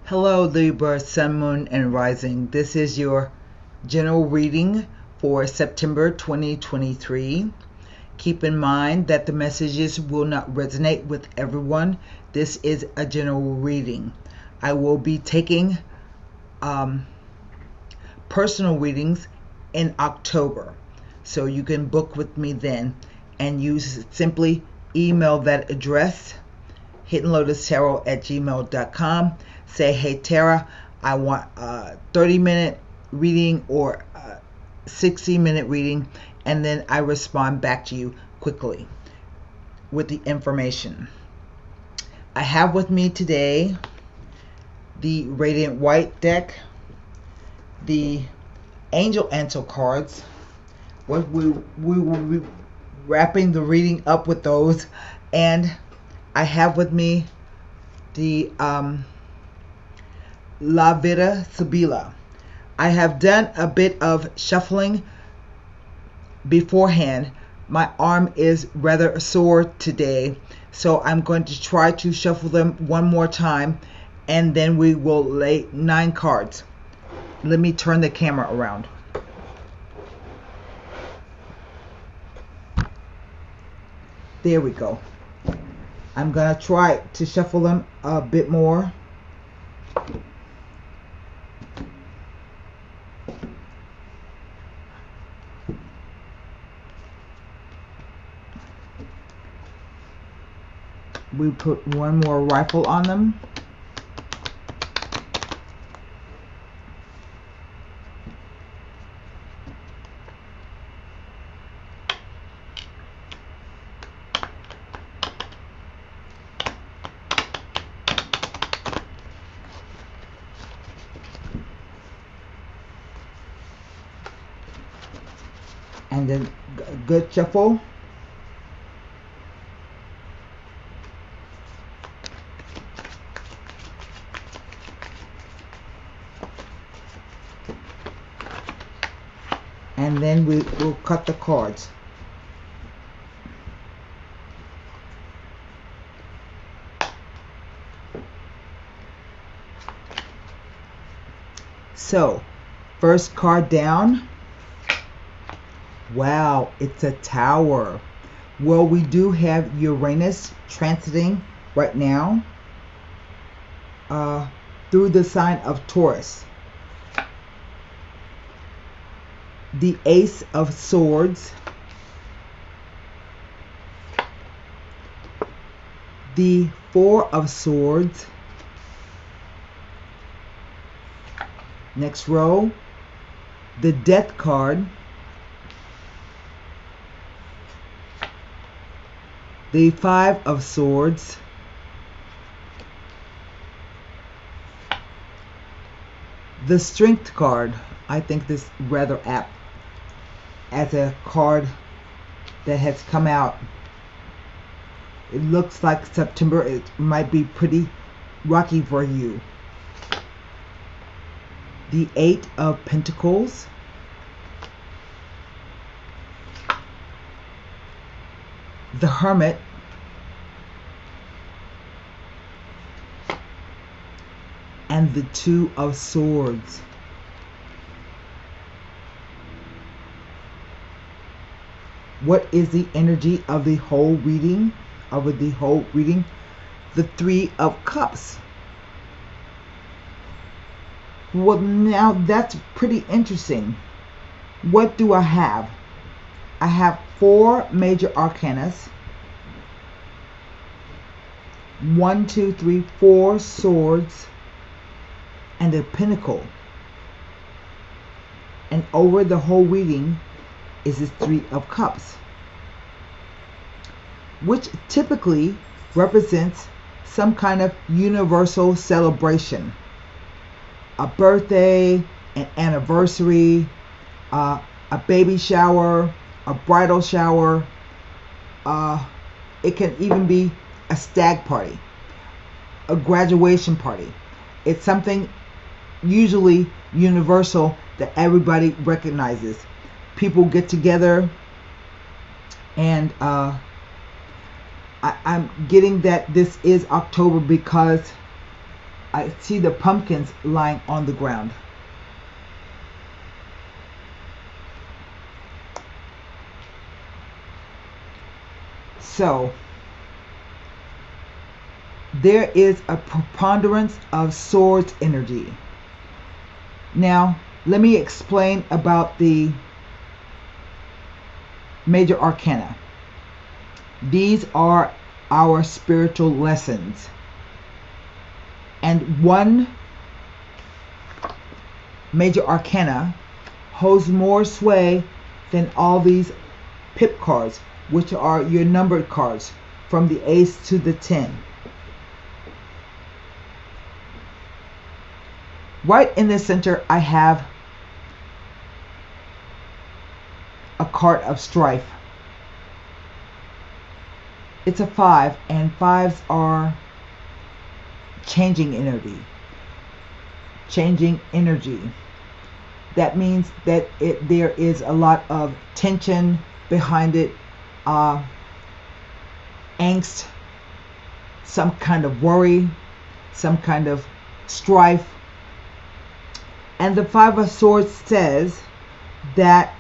Hello Libra, Sun, Moon, and Rising. This is your general reading for September 2023. Keep in mind that the messages will not resonate with everyone. This is a general reading. I will be taking personal readings in October, so you can book with me then, and you simply email that address, hiddenlotustarot@gmail.com. Say, hey Tara, I want a 30-minute reading or a 60-minute reading, and then I respond back to you quickly with the information. I have with me today the Radiant White deck, the Angel Answer cards. We will be wrapping the reading up with those, and I have with me the La Vida Sibila. I have done a bit of shuffling beforehand. My arm is rather sore today, so I'm going to try to shuffle them one more time, and then we will lay 9 cards. Let me turn the camera around. There we go. I'm going to try to shuffle them a bit more. We put one more rifle on them. And then a good shuffle. And then we will cut the cards. So, first card down. Wow, it's a Tower. Well, we do have Uranus transiting right now through the sign of Taurus. The Ace of Swords, the Four of Swords. Next row, the Death card, the Five of Swords, the Strength card. I think this is rather apt as a card that has come out. It looks like September, it might be pretty rocky for you. The Eight of Pentacles, the Hermit, and the Two of Swords. What is the energy of the whole reading? The Three of Cups. Well, now that's pretty interesting. What do I have? I have 4 major arcanas. 1, 2, 3, 4 swords and a pentacle. And over the whole reading is this 3 of Cups, which typically represents some kind of universal celebration. A birthday, an anniversary, a baby shower, a bridal shower. It can even be a stag party, a graduation party. It's something usually universal that everybody recognizes. People get together, and I'm getting that this is October because I see the pumpkins lying on the ground. So there is a preponderance of swords energy. Now, let me explain about the major arcana. These are our spiritual lessons. And one major arcana holds more sway than all these pip cards, which are your numbered cards from the ace to the 10. Right in the center, I have a card of strife. It's a 5, and 5s are changing energy. Changing energy. That means that there is a lot of tension behind it, angst, some kind of worry, some kind of strife. And the 5 of Swords says that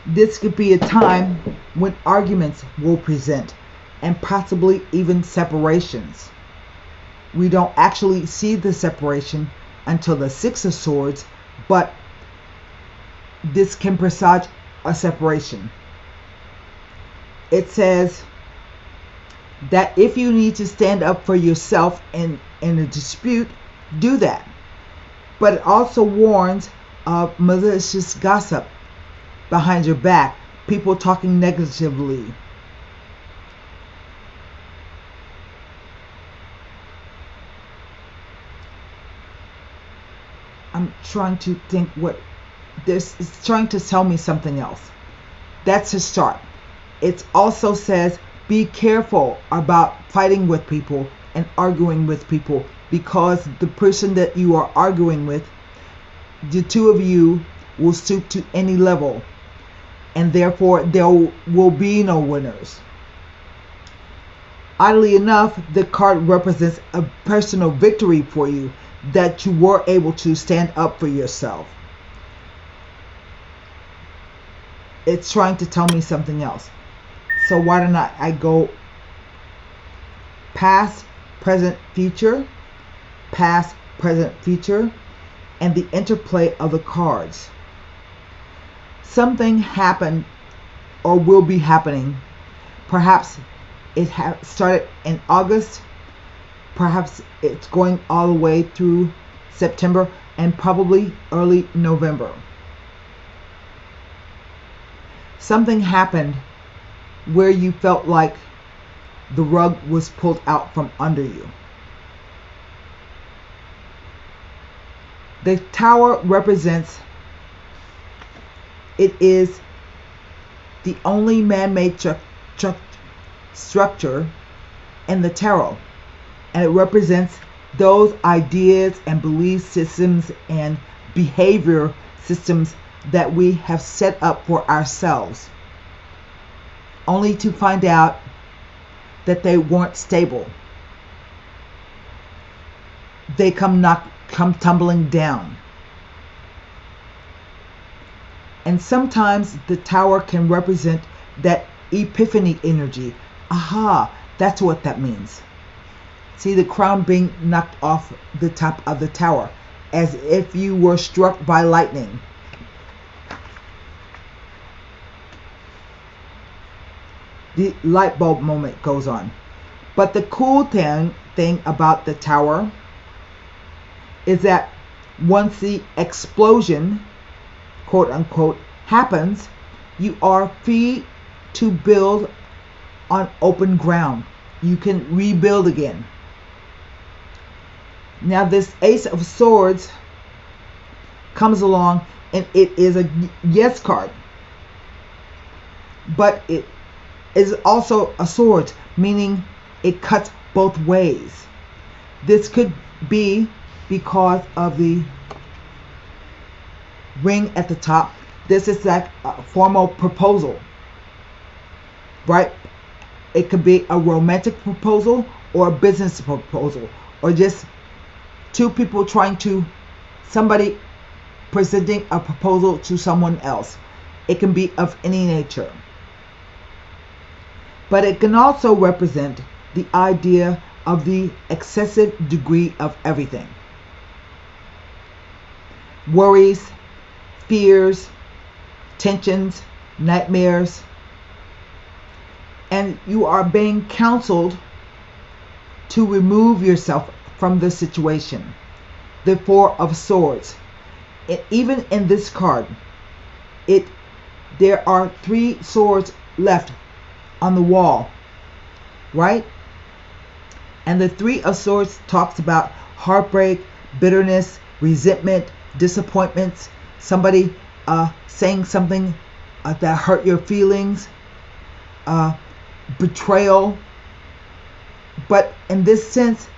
this could be a time when arguments will present, and possibly even separations. We don't actually see the separation until the 6 of Swords, but this can presage a separation. It says that if you need to stand up for yourself in a dispute, do that. But it also warns of malicious gossip behind your back, people talking negatively. I'm trying to think what this is trying to tell me something else. That's a start. It also says be careful about fighting with people and arguing with people, because the person that you are arguing with, the two of you will stoop to any level, and therefore there will be no winners. Oddly enough, the card represents a personal victory for you, that you were able to stand up for yourself. It's trying to tell me something else. So why don't I go past, present, future, past, present, future, and the interplay of the cards. Something happened or will be happening. Perhaps it started in August. Perhaps it's going all the way through September and probably early November. Something happened where you felt like the rug was pulled out from under you. The Tower represents, it is the only man-made structure in the tarot, and it represents those ideas and belief systems and behavior systems that we have set up for ourselves, only to find out that they weren't stable. They come tumbling down. And sometimes the Tower can represent that epiphany energy. Aha, that's what that means. See the crown being knocked off the top of the tower, as if you were struck by lightning. The light bulb moment goes on. But the cool thing about the Tower is that once the explosion, quote unquote, happens, you are free to build on open ground. You can rebuild again. Now this Ace of Swords comes along, and it is a yes card, but it is also a sword, meaning it cuts both ways. This could be because of the ring at the top. This is like a formal proposal, right? It could be a romantic proposal or a business proposal, or just two people somebody presenting a proposal to someone else. It can be of any nature. But it can also represent the idea of the excessive degree of everything. Worries, fears, tensions, nightmares. And you are being counseled to remove yourself from the situation. The Four of Swords. Even in this card, there are 3 swords left on the wall, right? And the 3 of Swords talks about heartbreak, bitterness, resentment, disappointments, somebody saying something that hurt your feelings, betrayal. But in this sense,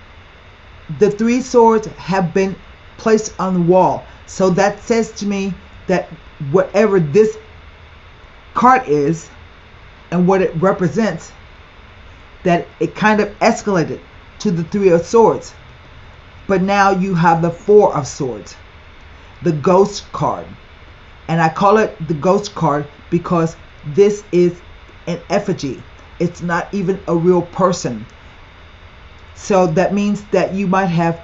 the 3 swords have been placed on the wall. So that says to me that whatever this card is and what it represents, that it kind of escalated to the 3 of Swords. But now you have the 4 of Swords, the Ghost card. And I call it the Ghost card because this is an effigy. It's not even a real person. So that means that you might have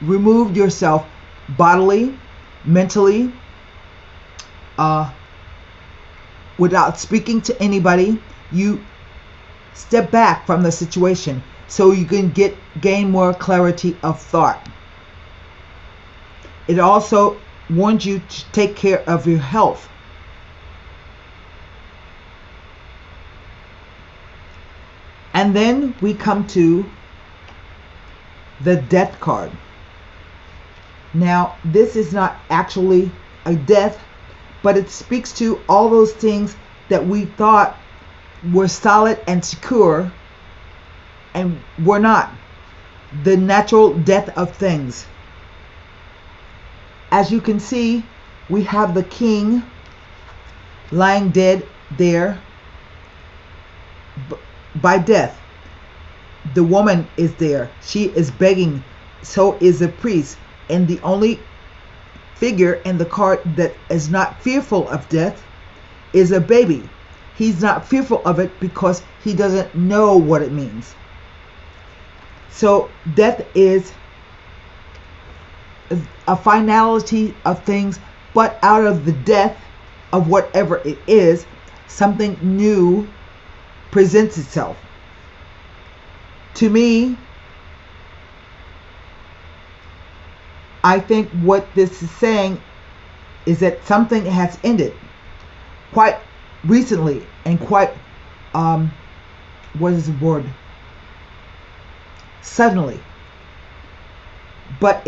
removed yourself bodily, mentally, without speaking to anybody. You step back from the situation so you can gain more clarity of thought. It also warns you to take care of your health. And then we come to the Death card. Now, this is not actually a death, but it speaks to all those things that we thought were solid and secure and were not. The natural death of things. As you can see, we have the king lying dead there by death. The woman is there. She is begging. So is the priest. And the only figure in the card that is not fearful of death is a baby. He's not fearful of it because he doesn't know what it means. So death is a finality of things, but out of the death of whatever it is, something new presents itself. To me, I think what this is saying is that something has ended quite recently and quite, what is the word? Suddenly. But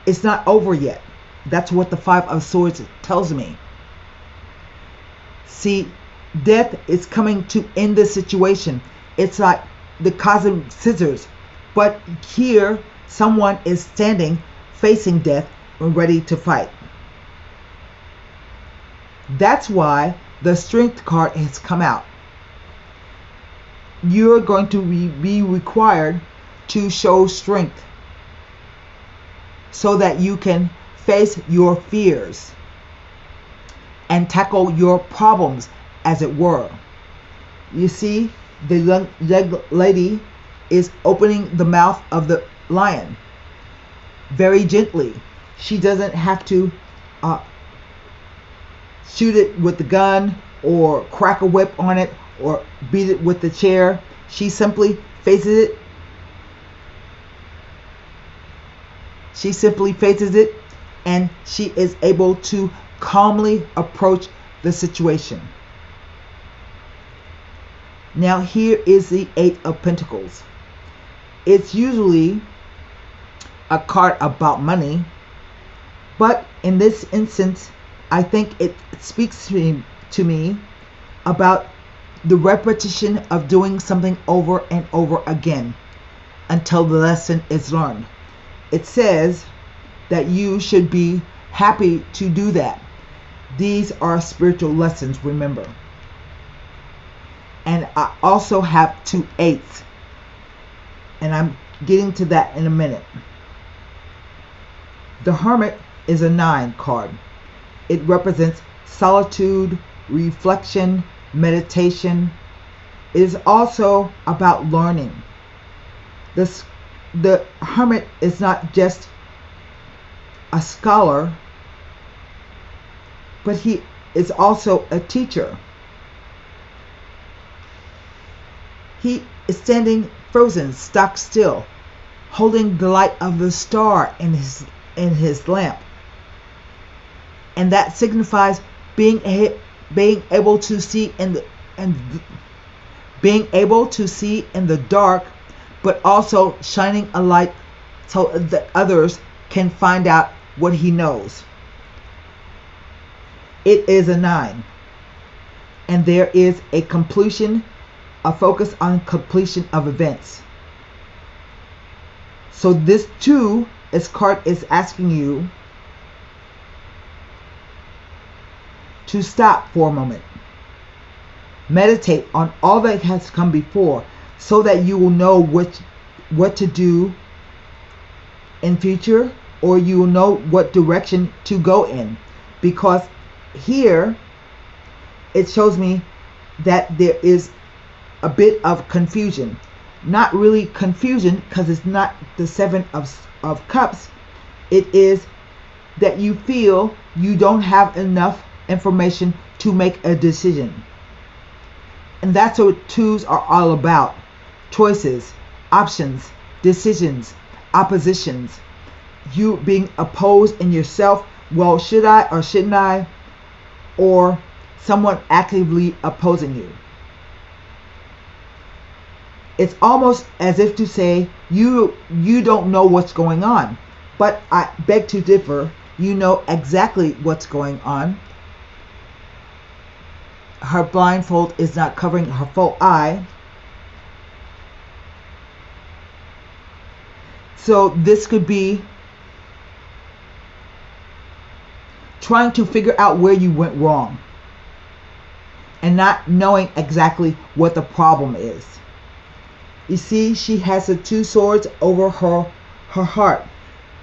it's not over yet. That's what the 5 of Swords tells me. See, death is coming to end the situation. It's like the cosmic scissors. But here, someone is standing facing death and ready to fight. That's why the Strength card has come out. You're going to be required to show strength so that you can face your fears and tackle your problems, as it were. You see, the young lady is opening the mouth of the lion very gently. She doesn't have to shoot it with the gun or crack a whip on it or beat it with the chair. She simply faces it. She simply faces it, and she is able to calmly approach the situation. Now here is the 8 of Pentacles. It's usually a card about money, but in this instance, I think it speaks to me about the repetition of doing something over and over again until the lesson is learned. It says that you should be happy to do that. These are spiritual lessons, remember. And I also have 2 8s. And I'm getting to that in a minute. The Hermit is a 9 card. It represents solitude, reflection, meditation. It is also about learning. The Hermit is not just a scholar, but he is also a teacher. He is standing frozen, stock still, holding the light of the star in his lamp. And that signifies being able to see being able to see in the dark, but also shining a light so that others can find out what he knows. It is a 9, and there is a completion, a focus on completion of events. So this too, this card is asking you to stop for a moment. Meditate on all that has come before so that you will know what to do in future, or you will know what direction to go in. Because here it shows me that there is a bit of confusion. Not really confusion, because it's not the 7 of Cups. It is that you feel you don't have enough information to make a decision. And that's what 2s are all about. Choices, options, decisions, oppositions. You being opposed in yourself. Well, should I or shouldn't I? Or someone actively opposing you. It's almost as if to say you don't know what's going on. But I beg to differ. You know exactly what's going on. Her blindfold is not covering her full eye. So this could be trying to figure out where you went wrong and not knowing exactly what the problem is. You see, she has the 2 swords over her heart,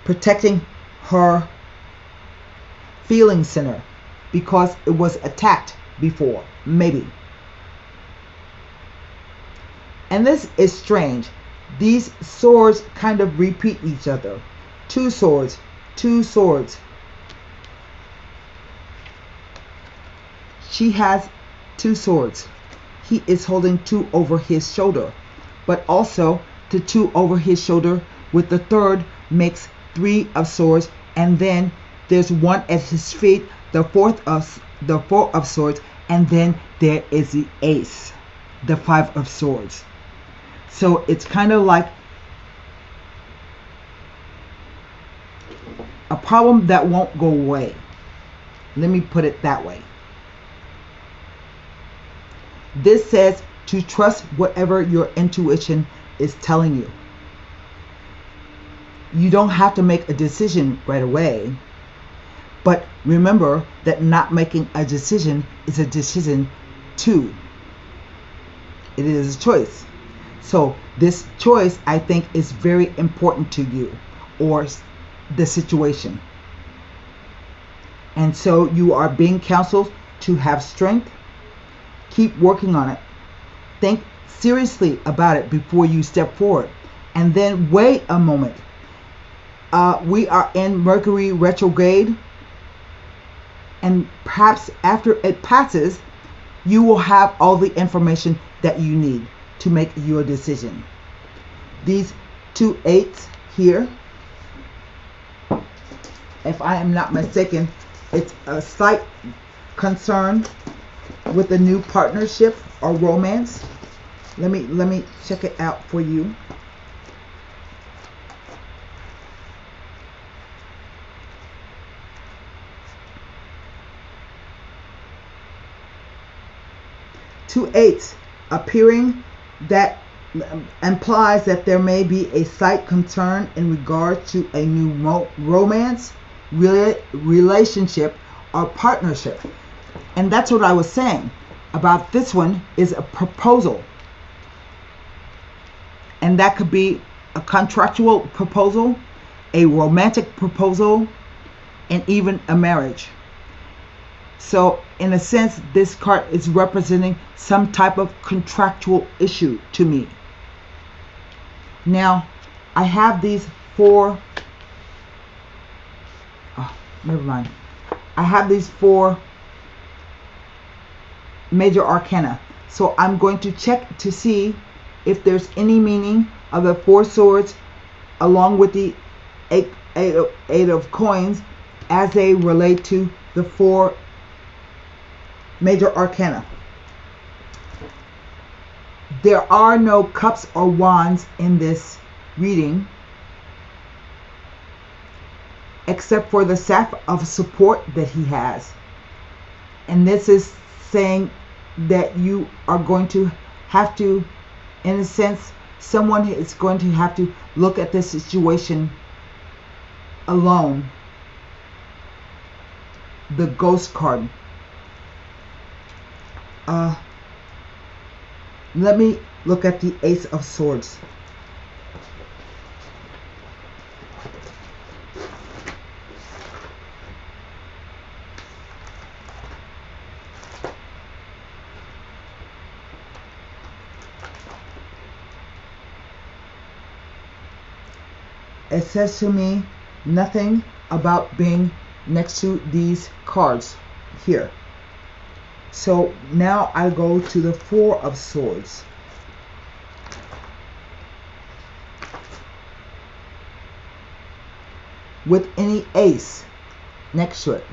protecting her feeling center because it was attacked before, maybe. And this is strange. These swords kind of repeat each other. 2 swords, 2 swords. She has 2 swords. He is holding 2 over his shoulder, but also the 2 over his shoulder with the 3rd makes 3 of swords, and then there's 1 at his feet, the 4 of swords, and then there is the ace, the 5 of swords. So it's kind of like a problem that won't go away. Let me put it that way. This says to trust whatever your intuition is telling you. You don't have to make a decision right away. But remember that not making a decision is a decision too. It is a choice. So this choice, I think, is very important to you or the situation. And so you are being counseled to have strength. Keep working on it. Think seriously about it before you step forward. And then wait a moment. We are in Mercury retrograde. And perhaps after it passes, you will have all the information that you need to make your decision. These 2 8s here, if I am not mistaken, it's a slight concern with a new partnership or romance. Let me check it out for you. Two 8s appearing, that implies that there may be a slight concern in regard to a new romance, relationship, or partnership. And that's what I was saying about this one, is a proposal. And that could be a contractual proposal, a romantic proposal, and even a marriage. So in a sense, this card is representing some type of contractual issue to me. Now, I have these four, never mind. I have these four major arcana. So I'm going to check to see if there's any meaning of the Four Swords along with the eight of coins as they relate to the four major arcana. There are no cups or wands in this reading, except for the staff of support that he has. And this is saying that you are going to have to, in a sense, someone is going to have to look at this situation alone. The Ghost card. Let me look at the Ace of Swords. It says to me nothing about being next to these cards here. So now I go to the Four of Swords. With any ace next to it.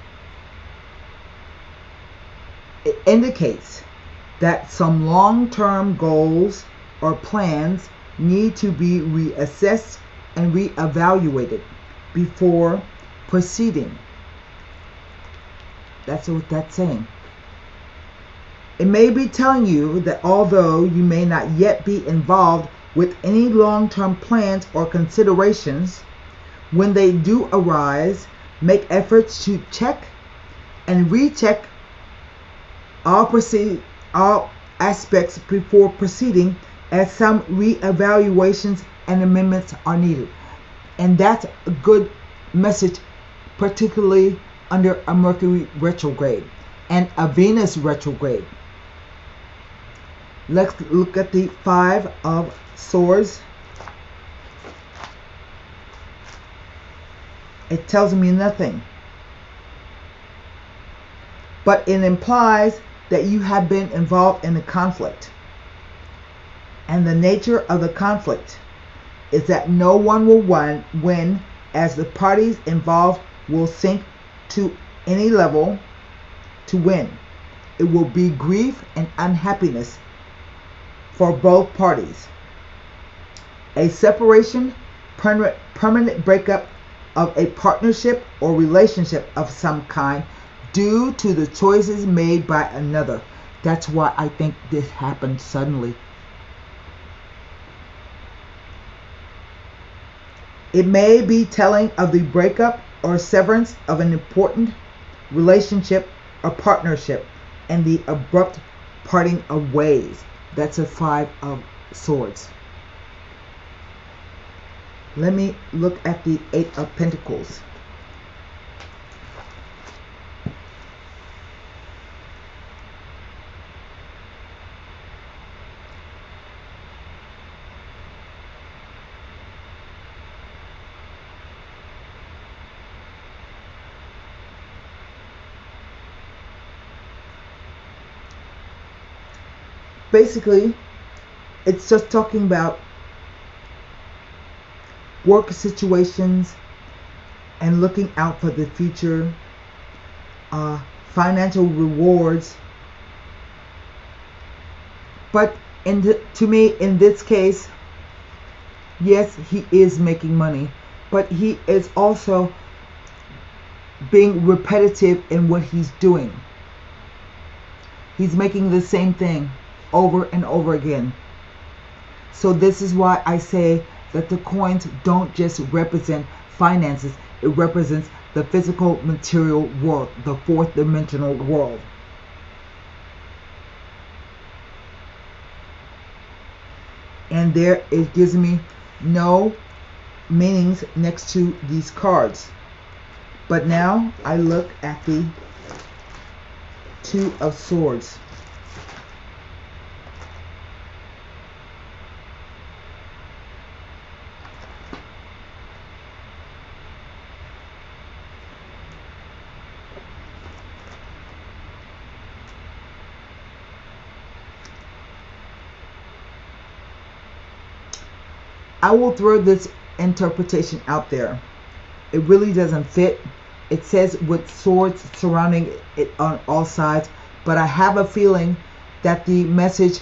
It indicates that some long-term goals or plans need to be reassessed and reevaluated before proceeding. That's what that's saying. It may be telling you that although you may not yet be involved with any long-term plans or considerations, when they do arise, make efforts to check and recheck all aspects before proceeding, as some reevaluations and amendments are needed. And that's a good message, particularly under a Mercury retrograde and a Venus retrograde. Let's look at the Five of Swords. It tells me nothing, but it implies that you have been involved in a conflict, and the nature of the conflict is that no one will win, as the parties involved will sink to any level to win. It will be grief and unhappiness for both parties. A separation, permanent breakup of a partnership or relationship of some kind due to the choices made by another. That's why I think this happened suddenly. It may be telling of the breakup or severance of an important relationship or partnership and the abrupt parting of ways. That's a Five of Swords. Let me look at the Eight of Pentacles. Basically, it's just talking about work situations and looking out for the future, financial rewards. But to me, in this case, yes, he is making money, but he is also being repetitive in what he's doing. He's making the same thing over and over again. So this is why I say that the coins don't just represent finances. It represents the physical material world, the fourth dimensional world. And there it gives me no meanings next to these cards. But now I look at the Two of Swords. I will throw this interpretation out there. It really doesn't fit. It says with swords surrounding it on all sides, but I have a feeling that the message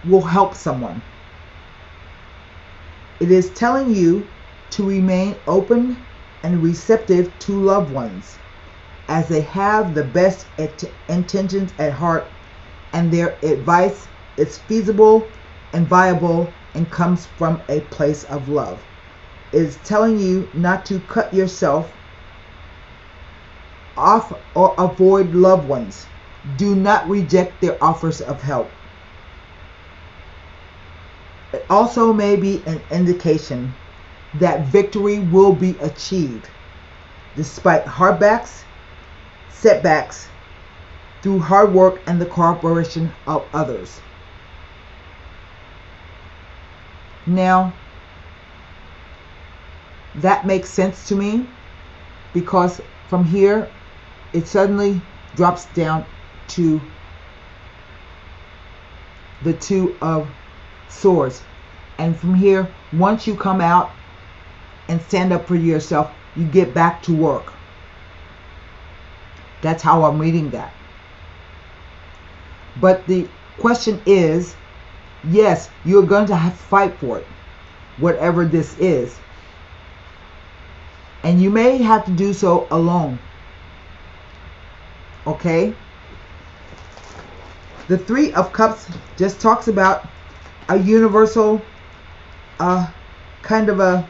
will help someone. It is telling you to remain open and receptive to loved ones, as they have the best intentions at heart, and their advice is feasible and viable and comes from a place of love. It is telling you not to cut yourself off or avoid loved ones. Do not reject their offers of help. It also may be an indication that victory will be achieved despite setbacks, through hard work and the cooperation of others. Now, that makes sense to me, because from here it suddenly drops down to the Two of Swords. And from here, once you come out and stand up for yourself, you get back to work. That's how I'm reading that. But the question is, yes, you're going to have to fight for it, whatever this is. And you may have to do so alone. Okay? The Three of Cups just talks about a universal kind of a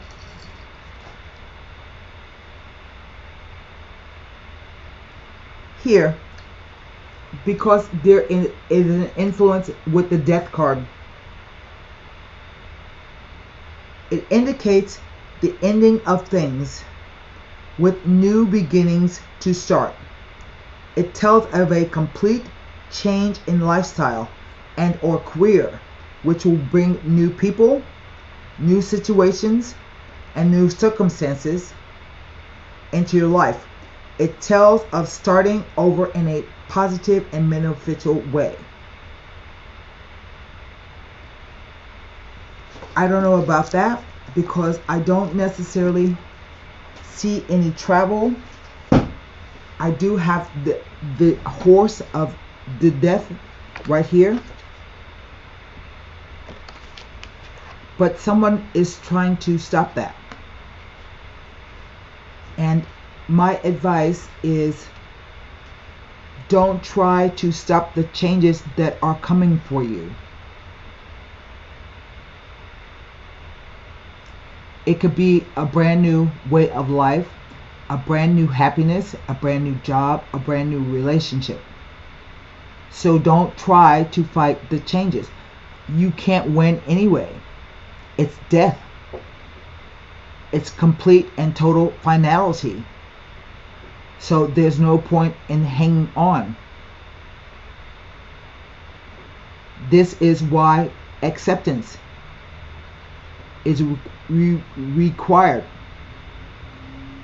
here, because there is an influence with the Death card. It indicates the ending of things with new beginnings to start. It tells of a complete change in lifestyle and or career, which will bring new people, new situations, and new circumstances into your life. It tells of starting over in a positive and beneficial way. I don't know about that, because I don't necessarily see any travel. I do have the horse of the death right here, but someone is trying to stop that. And my advice is, don't try to stop the changes that are coming for you. It could be a brand new way of life, a brand new happiness, a brand new job, a brand new relationship. So don't try to fight the changes. You can't win anyway. It's death. It's complete and total finality. So there's no point in hanging on. This is why acceptance is required,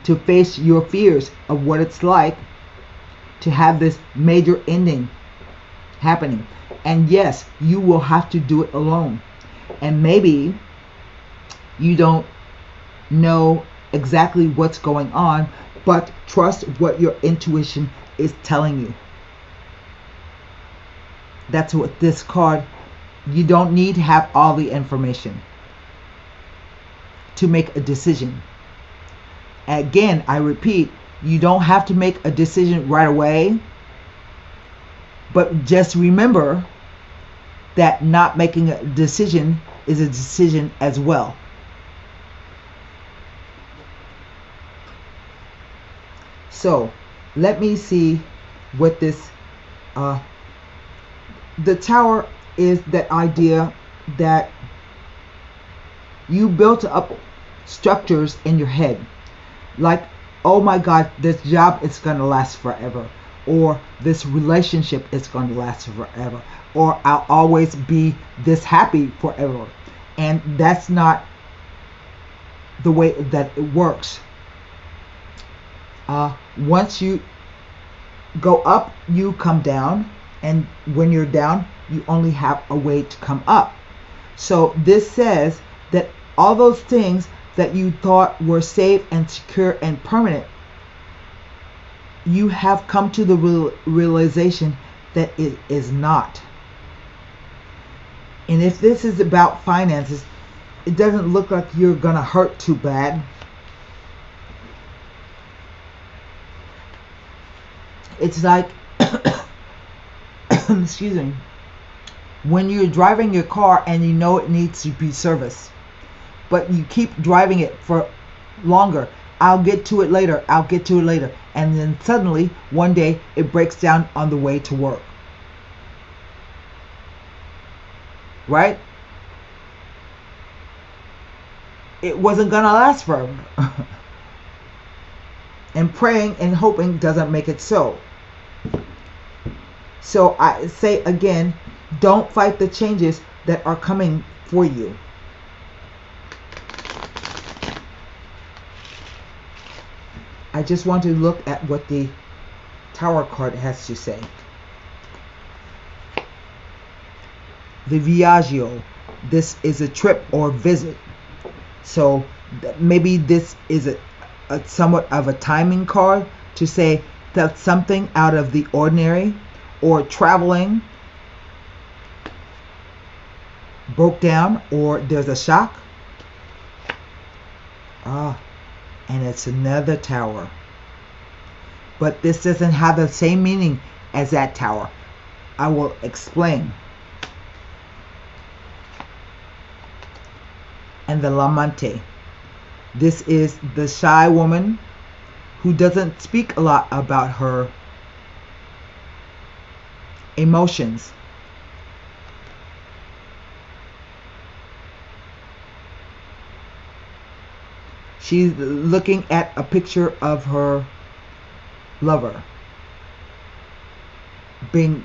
to face your fears of what it's like to have this major ending happening. And yes, you will have to do it alone. And maybe you don't know exactly what's going on, but trust what your intuition is telling you. That's what this card, you don't need to have all the information to make a decision. Again, I repeat, you don't have to make a decision right away, but just remember that not making a decision is a decision as well. So let me see what this the Tower is that idea that You built up structures in your head like, oh my God, this job is going to last forever, or this relationship is going to last forever, or I'll always be this happy forever. And that's not the way that it works. Once you go up, you come down, and when you're down, you only have a way to come up. So this says that all those things that you thought were safe and secure and permanent, you have come to the realization that it is not. And if this is about finances, it doesn't look like you're gonna hurt too bad. It's like excuse me, when you're driving your car and you know it needs to be serviced, but you keep driving it for longer. I'll get to it later, I'll get to it later. And then suddenly, one day, it breaks down on the way to work. Right? It wasn't gonna last forever. And praying and hoping doesn't make it so. So I say again, don't fight the changes that are coming for you. I just want to look at what the Tower card has to say. The Viaggio. This is a trip or visit. So maybe this is a somewhat of a timing card to say that something out of the ordinary or traveling broke down, or there's a shock. And it's another tower. But this doesn't have the same meaning as that tower. I will explain. And the Lamante. This is the shy woman who doesn't speak a lot about her emotions. She's looking at a picture of her lover, being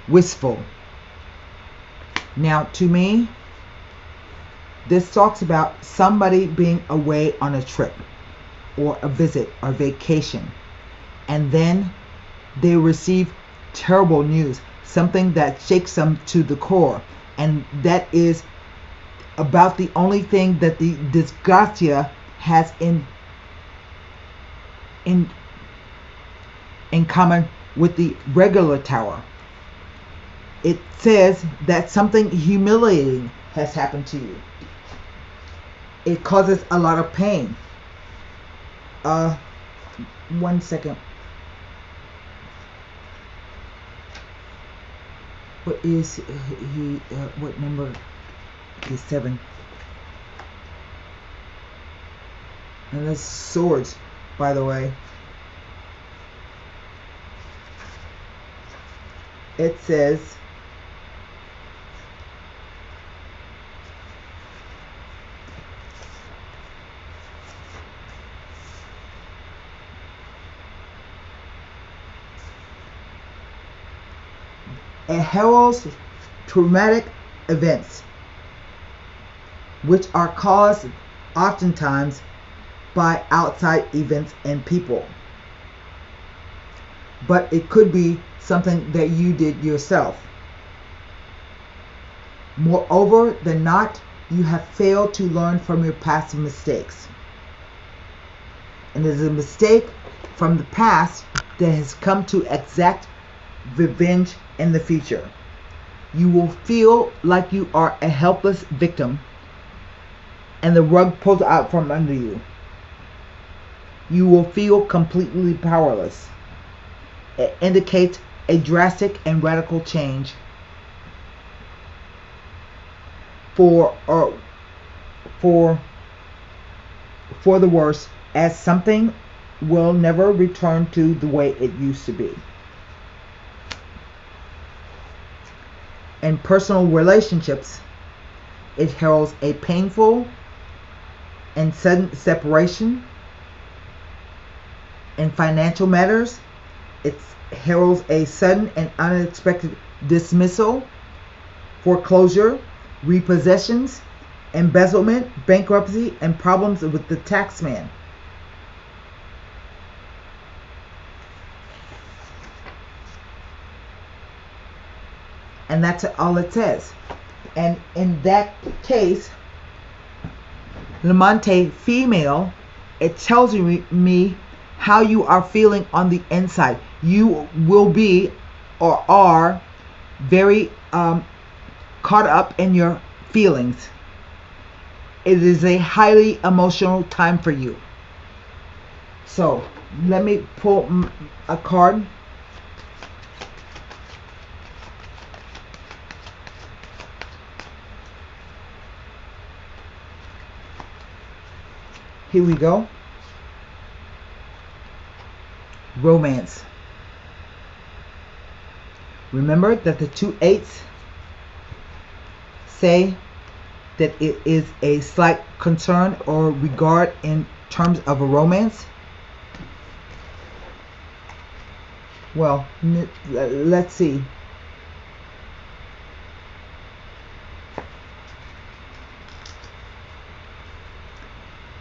wistful. Now, to me, this talks about somebody being away on a trip or a visit or vacation, and then they receive terrible news, something that shakes them to the core, and that is about the only thing that the disgracia has in common with the regular tower. It says that something humiliating has happened to you. It causes a lot of pain. 1 second. What is he? What number? Is 7. And that's swords, by the way. It says it heralds traumatic events, which are caused oftentimes by outside events and people. But it could be something that you did yourself. Moreover than not, you have failed to learn from your past mistakes. And there's a mistake from the past that has come to exact revenge in the future. You will feel like you are a helpless victim and the rug pulled out from under you. You will feel completely powerless. It indicates a drastic and radical change for the worse, as something will never return to the way it used to be. In personal relationships, It heralds a painful and sudden separation. In financial matters, it heralds a sudden and unexpected dismissal, foreclosure, repossessions, embezzlement, bankruptcy, and problems with the taxman. And that's all it says. And in that case, Lamante female, it tells me how you are feeling on the inside. You will be or are very caught up in your feelings. It is a highly emotional time for you. So let me pull a card. Here we go. Romance. Remember that the 2 8s say that it is a slight concern or regard in terms of a romance. Well, let's see.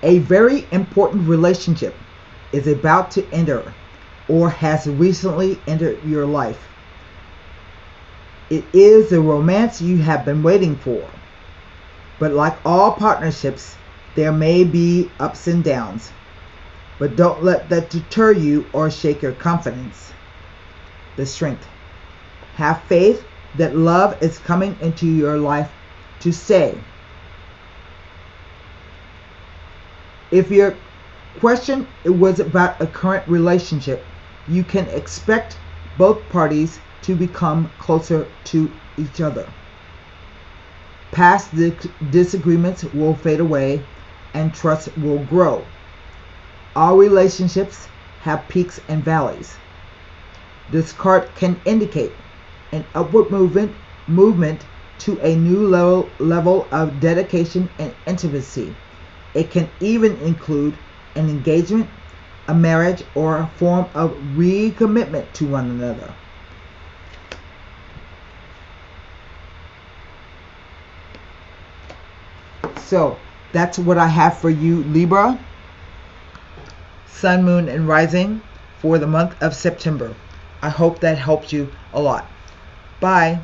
A very important relationship is about to enter or has recently entered your life. It is the romance you have been waiting for. But like all partnerships, there may be ups and downs. But don't let that deter you or shake your confidence. The strength. Have faith that love is coming into your life to stay. If your question was about a current relationship, you can expect both parties to become closer to each other. Past disagreements will fade away and trust will grow. All relationships have peaks and valleys. This card can indicate an upward movement to a new level of dedication and intimacy. It can even include an engagement, a marriage, or a form of recommitment to one another. So that's what I have for you, Libra, Sun, Moon, and Rising for the month of September. I hope that helped you a lot. Bye.